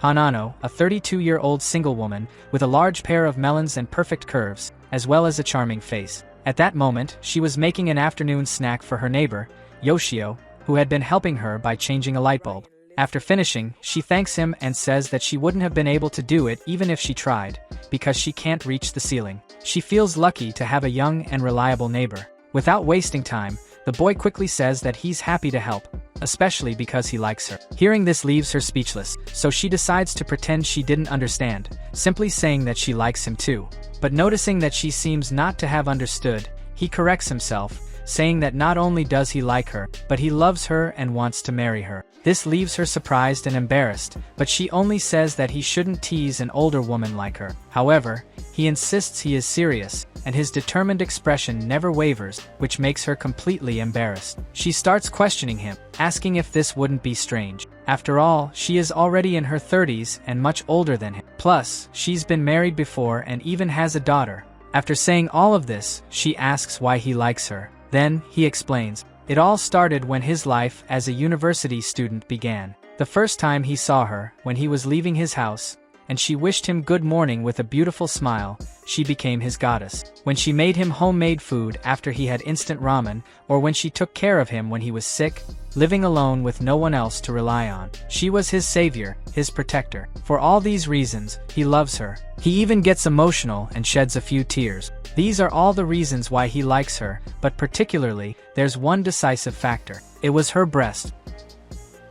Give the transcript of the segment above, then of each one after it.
Hanano, a 32-year-old single woman, with a large pair of melons and perfect curves, as well as a charming face. At that moment, she was making an afternoon snack for her neighbor, Yoshio, who had been helping her by changing a light bulb. After finishing, she thanks him and says that she wouldn't have been able to do it even if she tried, because she can't reach the ceiling. She feels lucky to have a young and reliable neighbor. Without wasting time, the boy quickly says that he's happy to help, especially because he likes her. Hearing this leaves her speechless, so she decides to pretend she didn't understand, simply saying that she likes him too. But noticing that she seems not to have understood, he corrects himself, saying that not only does he like her, but he loves her and wants to marry her. This leaves her surprised and embarrassed, but she only says that he shouldn't tease an older woman like her. However, he insists he is serious, and his determined expression never wavers, which makes her completely embarrassed. She starts questioning him, asking if this wouldn't be strange. After all, she is already in her 30s and much older than him. Plus, she's been married before and even has a daughter. After saying all of this, she asks why he likes her. Then, he explains, it all started when his life as a university student began. The first time he saw her, when he was leaving his house, and she wished him good morning with a beautiful smile, she became his goddess. When she made him homemade food after he had instant ramen, or when she took care of him when he was sick, living alone with no one else to rely on, she was his savior, his protector. For all these reasons, he loves her. He even gets emotional and sheds a few tears. These are all the reasons why he likes her, but particularly, there's one decisive factor. It was her breast.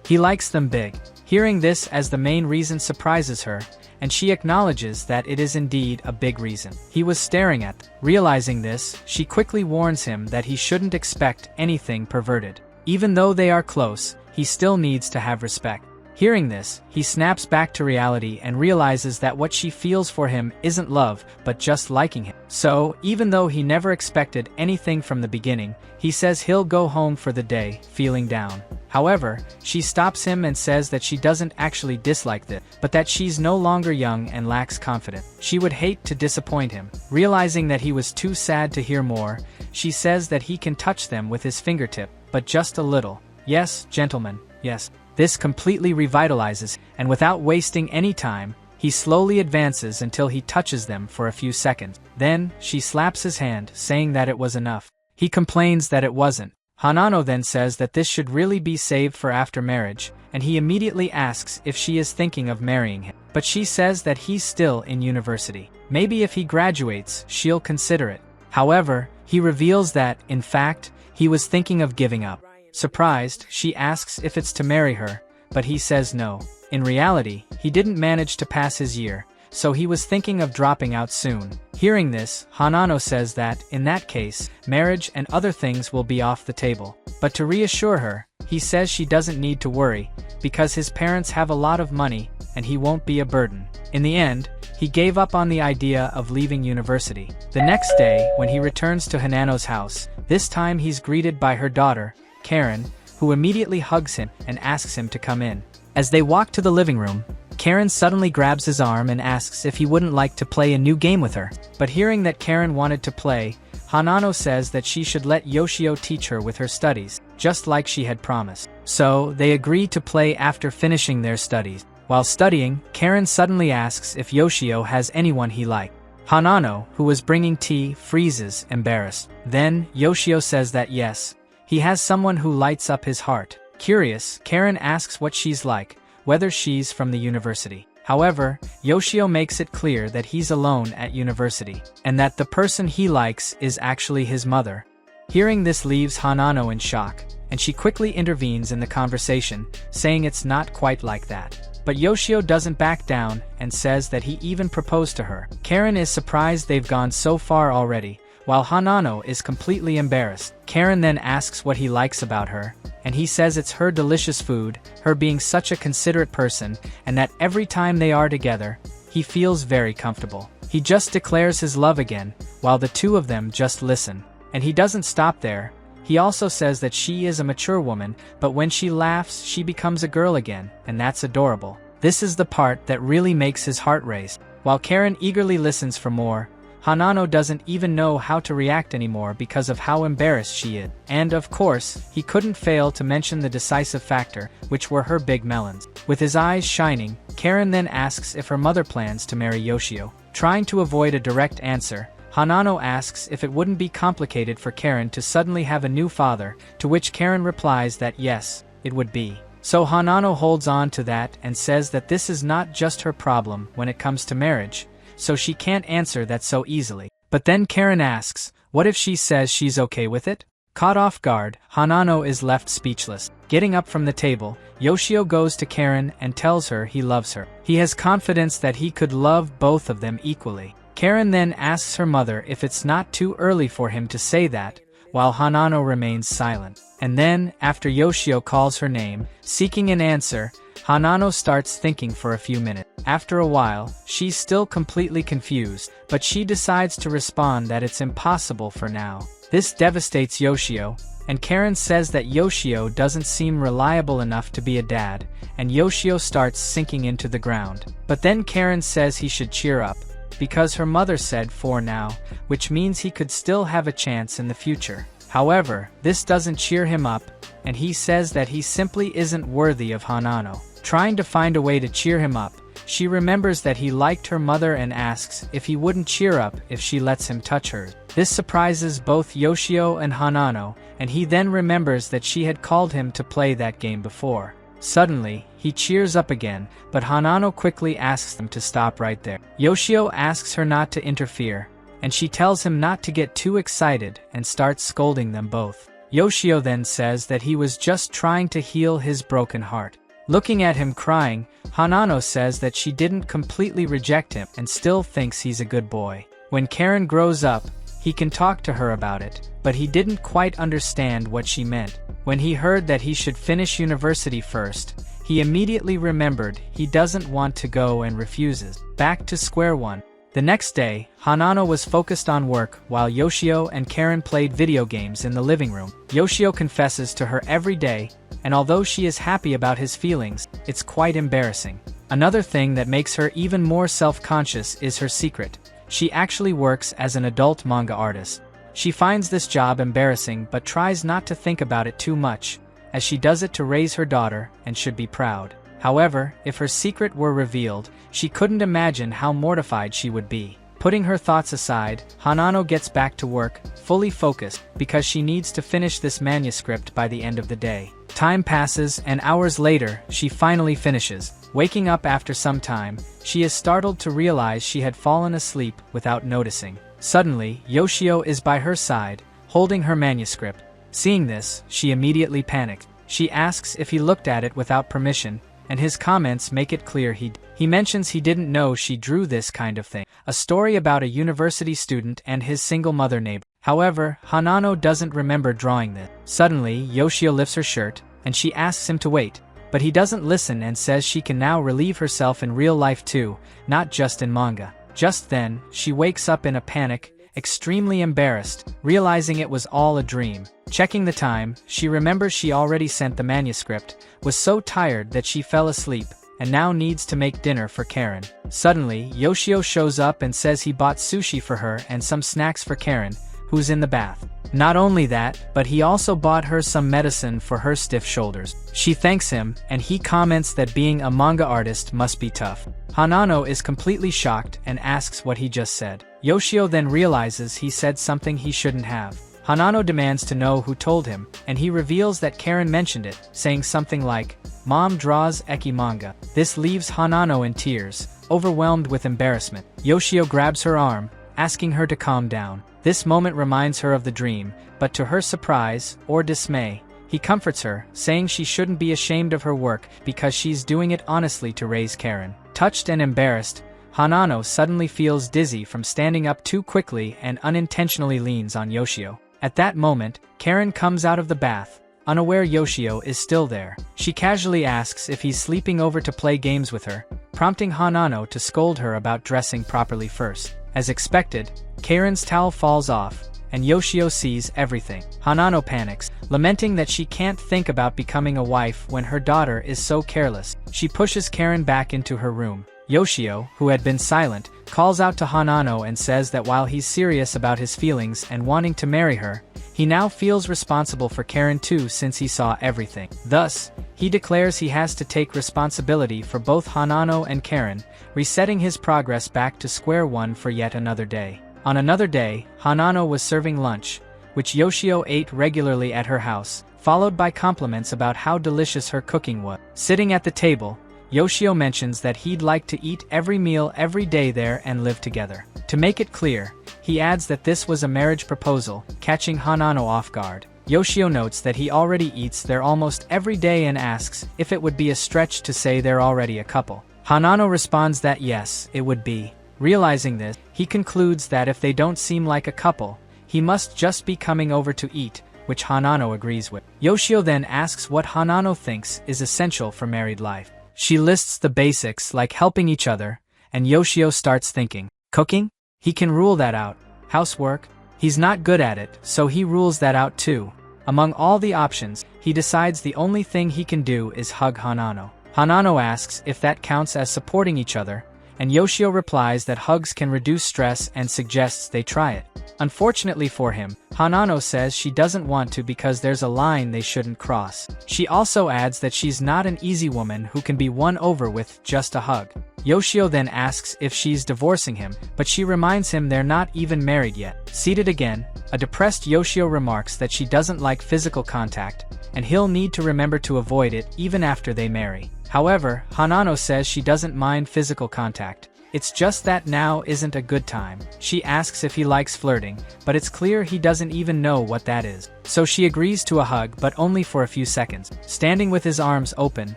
He likes them big. Hearing this as the main reason surprises her, and she acknowledges that it is indeed a big reason. He was staring at them. Realizing this, she quickly warns him that he shouldn't expect anything perverted. Even though they are close, he still needs to have respect. Hearing this, he snaps back to reality and realizes that what she feels for him isn't love, but just liking him. So, even though he never expected anything from the beginning, he says he'll go home for the day, feeling down. However, she stops him and says that she doesn't actually dislike this, but that she's no longer young and lacks confidence. She would hate to disappoint him. Realizing that he was too sad to hear more, she says that he can touch them with his fingertip, but just a little. Yes, gentlemen, yes. This completely revitalizes, and without wasting any time, he slowly advances until he touches them for a few seconds. Then, she slaps his hand, saying that it was enough. He complains that it wasn't. Hanano then says that this should really be saved for after marriage, and he immediately asks if she is thinking of marrying him. But she says that he's still in university. Maybe if he graduates, she'll consider it. However, he reveals that, in fact, he was thinking of giving up. Surprised, she asks if it's to marry her, but he says no. In reality, he didn't manage to pass his year, so he was thinking of dropping out soon. Hearing this, Hanano says that, in that case, marriage and other things will be off the table. But to reassure her, he says she doesn't need to worry, because his parents have a lot of money, and he won't be a burden. In the end, he gave up on the idea of leaving university. The next day, when he returns to Hanano's house, this time he's greeted by her daughter, Karen, who immediately hugs him and asks him to come in. As they walk to the living room, Karen suddenly grabs his arm and asks if he wouldn't like to play a new game with her. But hearing that Karen wanted to play, Hanano says that she should let Yoshio teach her with her studies, just like she had promised. So, they agree to play after finishing their studies. While studying, Karen suddenly asks if Yoshio has anyone he likes. Hanano, who was bringing tea, freezes, embarrassed. Then, Yoshio says that yes, he has someone who lights up his heart. Curious, Karen asks what she's like, whether she's from the university. However, Yoshio makes it clear that he's alone at university, and that the person he likes is actually his mother. Hearing this leaves Hanano in shock, and she quickly intervenes in the conversation, saying it's not quite like that. But Yoshio doesn't back down, and says that he even proposed to her. Karen is surprised they've gone so far already, while Hanano is completely embarrassed. Karen then asks what he likes about her, and he says it's her delicious food, her being such a considerate person, and that every time they are together, he feels very comfortable. He just declares his love again, while the two of them just listen. And he doesn't stop there. He also says that she is a mature woman, but when she laughs, she becomes a girl again, and that's adorable. This is the part that really makes his heart race. While Karen eagerly listens for more, Hanano doesn't even know how to react anymore because of how embarrassed she is. And of course, he couldn't fail to mention the decisive factor, which were her big melons. With his eyes shining, Karen then asks if her mother plans to marry Yoshio. Trying to avoid a direct answer, Hanano asks if it wouldn't be complicated for Karen to suddenly have a new father, to which Karen replies that yes, it would be. So Hanano holds on to that and says that this is not just her problem when it comes to marriage, so she can't answer that so easily. But then Karen asks, what if she says she's okay with it? Caught off guard, Hanano is left speechless. Getting up from the table, Yoshio goes to Karen and tells her he loves her. He has confidence that he could love both of them equally. Karen then asks her mother if it's not too early for him to say that, while Hanano remains silent. And then, after Yoshio calls her name, seeking an answer, Hanano starts thinking for a few minutes. After a while, she's still completely confused, but she decides to respond that it's impossible for now. This devastates Yoshio, and Karen says that Yoshio doesn't seem reliable enough to be a dad, and Yoshio starts sinking into the ground. But then Karen says he should cheer up, because her mother said for now, which means he could still have a chance in the future. However, this doesn't cheer him up, and he says that he simply isn't worthy of Hanano. Trying to find a way to cheer him up, she remembers that he liked her mother and asks if he wouldn't cheer up if she lets him touch her. This surprises both Yoshio and Hanano, and he then remembers that she had called him to play that game before. Suddenly, he cheers up again, but Hanano quickly asks them to stop right there. Yoshio asks her not to interfere, and she tells him not to get too excited and starts scolding them both. Yoshio then says that he was just trying to heal his broken heart. Looking at him crying, Hanano says that she didn't completely reject him and still thinks he's a good boy. When Karen grows up, he can talk to her about it, but he didn't quite understand what she meant. When he heard that he should finish university first, he immediately remembered he doesn't want to go and refuses. Back to square one. The next day, Hanano was focused on work while Yoshio and Karen played video games in the living room. Yoshio confesses to her every day, and although she is happy about his feelings, it's quite embarrassing. Another thing that makes her even more self-conscious is her secret. She actually works as an adult manga artist. She finds this job embarrassing but tries not to think about it too much, as she does it to raise her daughter and should be proud. However, if her secret were revealed, she couldn't imagine how mortified she would be. Putting her thoughts aside, Hanano gets back to work, fully focused, because she needs to finish this manuscript by the end of the day. Time passes, and hours later, she finally finishes. Waking up after some time, she is startled to realize she had fallen asleep without noticing. Suddenly, Yoshio is by her side, holding her manuscript. Seeing this, she immediately panicked. She asks if he looked at it without permission, and his comments make it clear he mentions he didn't know she drew this kind of thing. A story about a university student and his single mother neighbor. However, Hanano doesn't remember drawing this. Suddenly, Yoshio lifts her shirt, and she asks him to wait, but he doesn't listen and says she can now relieve herself in real life too, not just in manga. Just then, she wakes up in a panic, extremely embarrassed, realizing it was all a dream. Checking the time, she remembers she already sent the manuscript, was so tired that she fell asleep, and now needs to make dinner for Karen. Suddenly, Yoshio shows up and says he bought sushi for her and some snacks for Karen, who's in the bath. Not only that, but he also bought her some medicine for her stiff shoulders. She thanks him, and he comments that being a manga artist must be tough. Hanano is completely shocked and asks what he just said. Yoshio then realizes he said something he shouldn't have. Hanano demands to know who told him, and he reveals that Karen mentioned it, saying something like, "Mom draws Ecchi manga." This leaves Hanano in tears, overwhelmed with embarrassment. Yoshio grabs her arm, asking her to calm down. This moment reminds her of the dream, but to her surprise, or dismay, he comforts her, saying she shouldn't be ashamed of her work because she's doing it honestly to raise Karen. Touched and embarrassed, Hanano suddenly feels dizzy from standing up too quickly and unintentionally leans on Yoshio. At that moment, Karen comes out of the bath, unaware Yoshio is still there. She casually asks if he's sleeping over to play games with her, prompting Hanano to scold her about dressing properly first. As expected, Karen's towel falls off, and Yoshio sees everything. Hanano panics, lamenting that she can't think about becoming a wife when her daughter is so careless. She pushes Karen back into her room. Yoshio, who had been silent, calls out to Hanano and says that while he's serious about his feelings and wanting to marry her, he now feels responsible for Karen too since he saw everything. Thus, he declares he has to take responsibility for both Hanano and Karen, resetting his progress back to square one for yet another day. On another day, Hanano was serving lunch, which Yoshio ate regularly at her house, followed by compliments about how delicious her cooking was. Sitting at the table, Yoshio mentions that he'd like to eat every meal every day there and live together. To make it clear, he adds that this was a marriage proposal, catching Hanano off guard. Yoshio notes that he already eats there almost every day and asks if it would be a stretch to say they're already a couple. Hanano responds that yes, it would be. Realizing this, he concludes that if they don't seem like a couple, he must just be coming over to eat, which Hanano agrees with. Yoshio then asks what Hanano thinks is essential for married life. She lists the basics like helping each other, and Yoshio starts thinking, cooking? He can rule that out. Housework? He's not good at it, so he rules that out too. Among all the options, he decides the only thing he can do is hug Hanano. Hanano asks if that counts as supporting each other, and Yoshio replies that hugs can reduce stress and suggests they try it. Unfortunately for him, Hanano says she doesn't want to because there's a line they shouldn't cross. She also adds that she's not an easy woman who can be won over with just a hug. Yoshio then asks if she's divorcing him, but she reminds him they're not even married yet. Seated again, a depressed Yoshio remarks that she doesn't like physical contact, and he'll need to remember to avoid it even after they marry. However, Hanano says she doesn't mind physical contact. It's just that now isn't a good time. She asks if he likes flirting, but it's clear he doesn't even know what that is. So she agrees to a hug, but only for a few seconds. Standing with his arms open,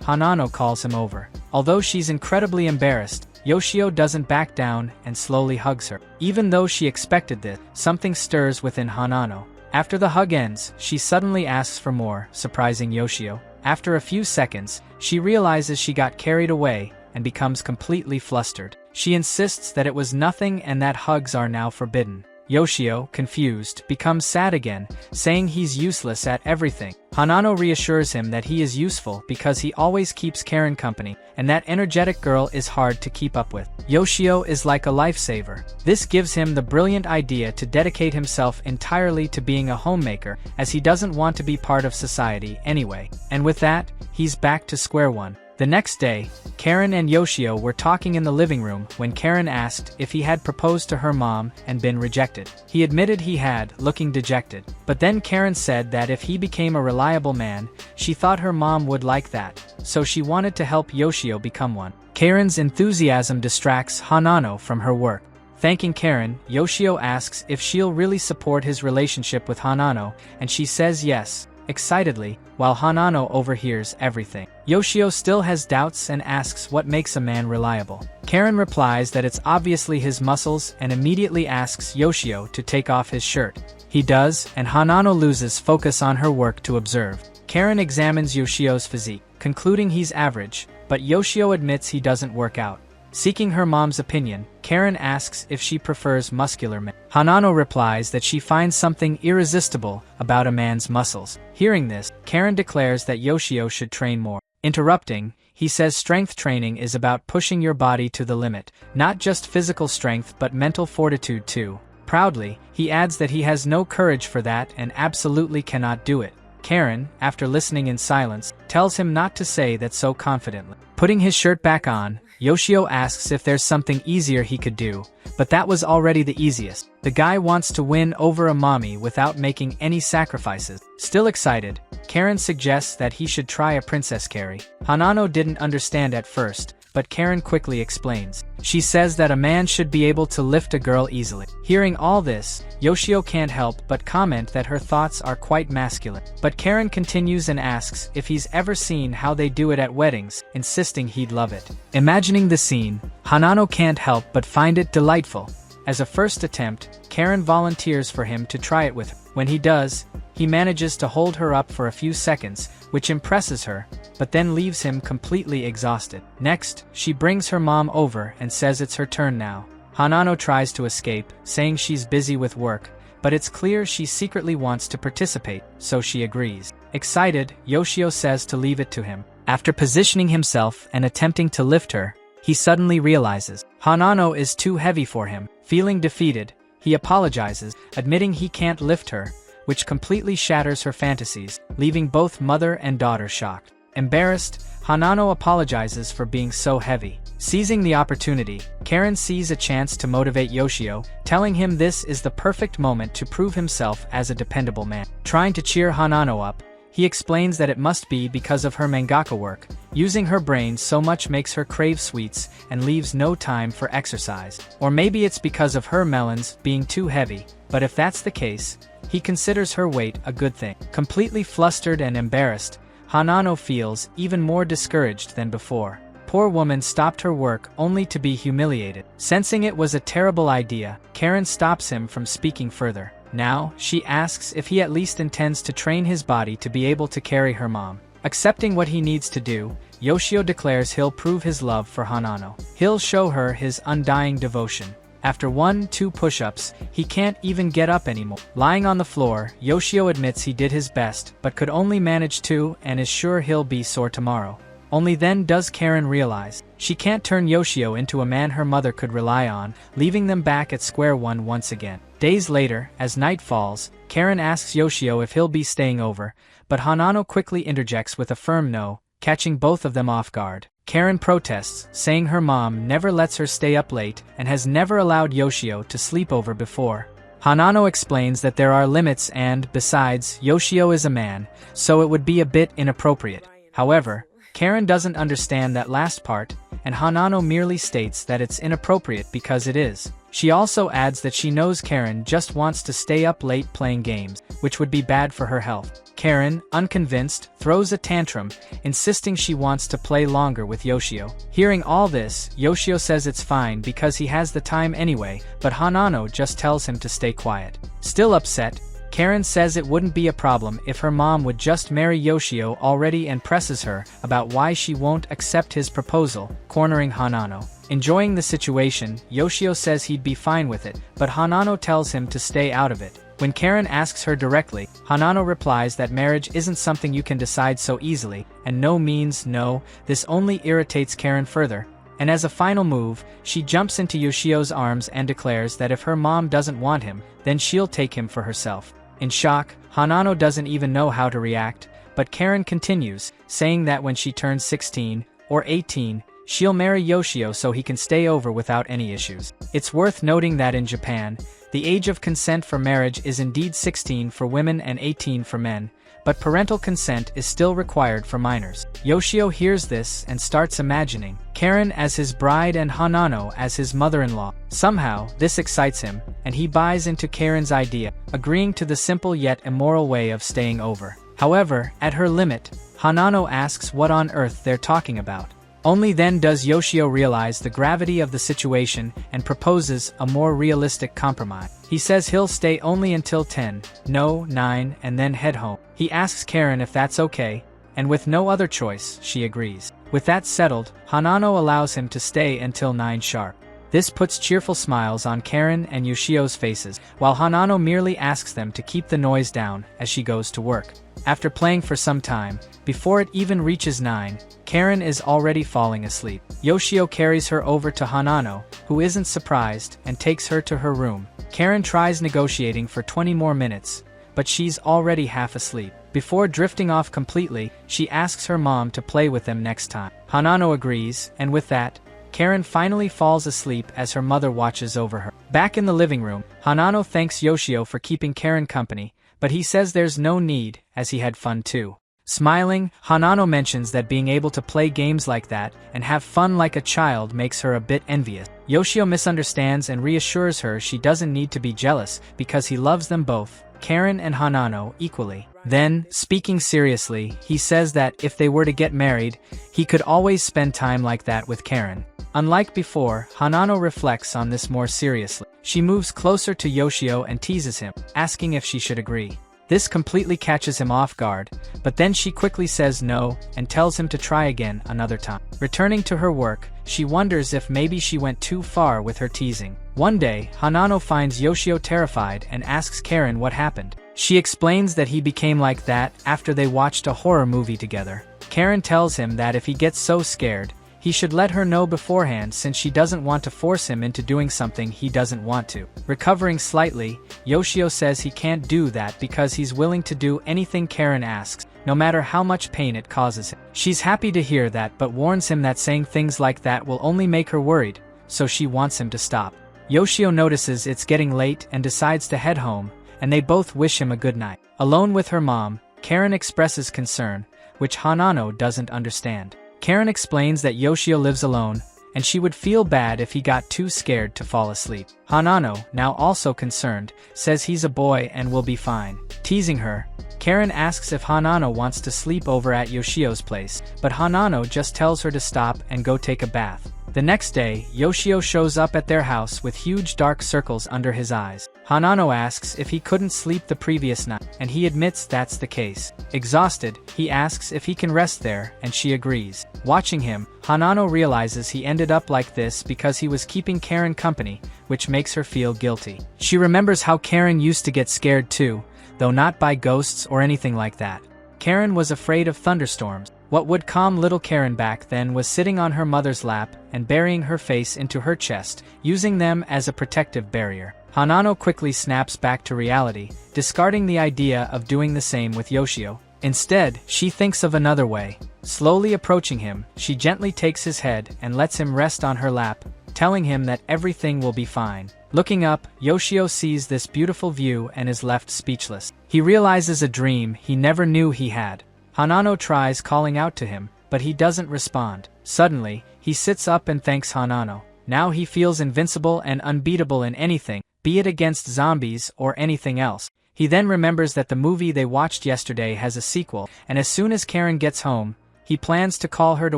Hanano calls him over. Although she's incredibly embarrassed, Yoshio doesn't back down and slowly hugs her. Even though she expected this, something stirs within Hanano. After the hug ends, she suddenly asks for more, surprising Yoshio. After a few seconds, she realizes she got carried away and becomes completely flustered. She insists that it was nothing and that hugs are now forbidden. Yoshio, confused, becomes sad again, saying he's useless at everything. Hanano reassures him that he is useful because he always keeps Karen company, and that energetic girl is hard to keep up with. Yoshio is like a lifesaver. This gives him the brilliant idea to dedicate himself entirely to being a homemaker, as he doesn't want to be part of society anyway. And with that, he's back to square one. The next day, Karen and Yoshio were talking in the living room when Karen asked if he had proposed to her mom and been rejected. He admitted he had, looking dejected. But then Karen said that if he became a reliable man, she thought her mom would like that, so she wanted to help Yoshio become one. Karen's enthusiasm distracts Hanano from her work. Thanking Karen, Yoshio asks if she'll really support his relationship with Hanano, and she says yes, excitedly, while Hanano overhears everything. Yoshio still has doubts and asks what makes a man reliable. Karen replies that it's obviously his muscles and immediately asks Yoshio to take off his shirt. He does, and Hanano loses focus on her work to observe. Karen examines Yoshio's physique, concluding he's average, but Yoshio admits he doesn't work out. Seeking her mom's opinion, Karen asks if she prefers muscular men. Hanano replies that she finds something irresistible about a man's muscles. Hearing this, Karen declares that Yoshio should train more. Interrupting, he says strength training is about pushing your body to the limit, not just physical strength but mental fortitude too. Proudly, he adds that he has no courage for that and absolutely cannot do it. Karen, after listening in silence, tells him not to say that so confidently. Putting his shirt back on, Yoshio asks if there's something easier he could do, but that was already the easiest. The guy wants to win over a mommy without making any sacrifices. Still excited, Karen suggests that he should try a princess carry. Hanano didn't understand at first, but Karen quickly explains. She says that a man should be able to lift a girl easily. Hearing all this, Yoshio can't help but comment that her thoughts are quite masculine. But Karen continues and asks if he's ever seen how they do it at weddings, insisting he'd love it. Imagining the scene, Hanano can't help but find it delightful. As a first attempt, Karen volunteers for him to try it with her. When he does, he manages to hold her up for a few seconds, which impresses her, but then leaves him completely exhausted. Next, she brings her mom over and says it's her turn now. Hanano tries to escape, saying she's busy with work, but it's clear she secretly wants to participate, so she agrees. Excited, Yoshio says to leave it to him. After positioning himself and attempting to lift her, he suddenly realizes Hanano is too heavy for him. Feeling defeated, he apologizes, admitting he can't lift her, which completely shatters her fantasies, leaving both mother and daughter shocked. Embarrassed, Hanano apologizes for being so heavy. Seizing the opportunity, Karen sees a chance to motivate Yoshio, telling him this is the perfect moment to prove himself as a dependable man. Trying to cheer Hanano up, he explains that it must be because of her mangaka work. Using her brain so much makes her crave sweets and leaves no time for exercise. Or maybe it's because of her melons being too heavy, but if that's the case, he considers her weight a good thing. Completely flustered and embarrassed, Hanano feels even more discouraged than before. Poor woman stopped her work only to be humiliated. Sensing it was a terrible idea, Karen stops him from speaking further. Now, she asks if he at least intends to train his body to be able to carry her mom. Accepting what he needs to do, Yoshio declares he'll prove his love for Hanano. He'll show her his undying devotion. After 1-2 push-ups, he can't even get up anymore. Lying on the floor, Yoshio admits he did his best, but could only manage 2 and is sure he'll be sore tomorrow. Only then does Karen realize she can't turn Yoshio into a man her mother could rely on, leaving them back at square one once again. Days later, as night falls, Karen asks Yoshio if he'll be staying over, but Hanano quickly interjects with a firm no, catching both of them off guard. Karen protests, saying her mom never lets her stay up late and has never allowed Yoshio to sleep over before. Hanano explains that there are limits and, besides, Yoshio is a man, so it would be a bit inappropriate. However, Karen doesn't understand that last part, and Hanano merely states that it's inappropriate because it is. She also adds that she knows Karen just wants to stay up late playing games, which would be bad for her health. Karen, unconvinced, throws a tantrum, insisting she wants to play longer with Yoshio. Hearing all this, Yoshio says it's fine because he has the time anyway, but Hanano just tells him to stay quiet. Still upset, Karen says it wouldn't be a problem if her mom would just marry Yoshio already and presses her about why she won't accept his proposal, cornering Hanano. Enjoying the situation, Yoshio says he'd be fine with it, but Hanano tells him to stay out of it. When Karen asks her directly, Hanano replies that marriage isn't something you can decide so easily, and no means no. This only irritates Karen further. And as a final move, she jumps into Yoshio's arms and declares that if her mom doesn't want him, then she'll take him for herself. In shock, Hanano doesn't even know how to react, but Karen continues, saying that when she turns 16, or 18, she'll marry Yoshio so he can stay over without any issues. It's worth noting that in Japan, the age of consent for marriage is indeed 16 for women and 18 for men, but parental consent is still required for minors. Yoshio hears this and starts imagining Karen as his bride and Hanano as his mother-in-law. Somehow, this excites him, and he buys into Karen's idea, agreeing to the simple yet immoral way of staying over. However, at her limit, Hanano asks what on earth they're talking about. Only then does Yoshio realize the gravity of the situation and proposes a more realistic compromise. He says he'll stay only until 10, no, 9, and then head home. He asks Karen if that's okay, and with no other choice, she agrees. With that settled, Hanano allows him to stay until 9 sharp. This puts cheerful smiles on Karen and Yoshio's faces, while Hanano merely asks them to keep the noise down as she goes to work. After playing for some time, before it even reaches 9, Karen is already falling asleep. Yoshio carries her over to Hanano, who isn't surprised, and takes her to her room. Karen tries negotiating for 20 more minutes, but she's already half asleep. Before drifting off completely, she asks her mom to play with them next time. Hanano agrees, and with that, Karen finally falls asleep as her mother watches over her. Back in the living room, Hanano thanks Yoshio for keeping Karen company, but he says there's no need, as he had fun too. Smiling, Hanano mentions that being able to play games like that and have fun like a child makes her a bit envious. Yoshio misunderstands and reassures her she doesn't need to be jealous because he loves them both, Karen and Hanano, equally. Then, speaking seriously, he says that if they were to get married, he could always spend time like that with Karen. Unlike before, Hanano reflects on this more seriously. She moves closer to Yoshio and teases him, asking if she should agree. This completely catches him off guard, but then she quickly says no and tells him to try again another time. Returning to her work, she wonders if maybe she went too far with her teasing. One day, Hanano finds Yoshio terrified and asks Karen what happened. She explains that he became like that after they watched a horror movie together. Karen tells him that if he gets so scared, He should let her know beforehand since she doesn't want to force him into doing something he doesn't want to. Recovering slightly, Yoshio says he can't do that because he's willing to do anything Karen asks, no matter how much pain it causes him. She's happy to hear that but warns him that saying things like that will only make her worried, so she wants him to stop. Yoshio notices it's getting late and decides to head home, and they both wish him a good night. Alone with her mom, Karen expresses concern, which Hanano doesn't understand. Karen explains that Yoshio lives alone, and she would feel bad if he got too scared to fall asleep. Hanano, now also concerned, says he's a boy and will be fine. Teasing her, Karen asks if Hanano wants to sleep over at Yoshio's place, but Hanano just tells her to stop and go take a bath. The next day, Yoshio shows up at their house with huge dark circles under his eyes. Hanano asks if he couldn't sleep the previous night, and he admits that's the case. Exhausted, he asks if he can rest there, and she agrees. Watching him, Hanano realizes he ended up like this because he was keeping Karen company, which makes her feel guilty. She remembers how Karen used to get scared too, though not by ghosts or anything like that. Karen was afraid of thunderstorms. What would calm little Karen back then was sitting on her mother's lap and burying her face into her chest, using them as a protective barrier. Hanano quickly snaps back to reality, discarding the idea of doing the same with Yoshio. Instead, she thinks of another way. Slowly approaching him, she gently takes his head and lets him rest on her lap, telling him that everything will be fine. Looking up, Yoshio sees this beautiful view and is left speechless. He realizes a dream he never knew he had. Hanano tries calling out to him, but he doesn't respond. Suddenly, he sits up and thanks Hanano. Now he feels invincible and unbeatable in anything, be it against zombies or anything else. He then remembers that the movie they watched yesterday has a sequel, and as soon as Karen gets home, he plans to call her to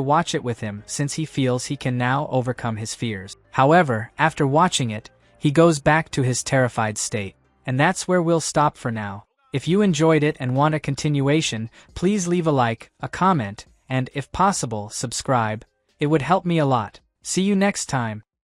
watch it with him since he feels he can now overcome his fears. However, after watching it, he goes back to his terrified state. And that's where we'll stop for now. If you enjoyed it and want a continuation, please leave a like, a comment, and, if possible, subscribe. It would help me a lot. See you next time.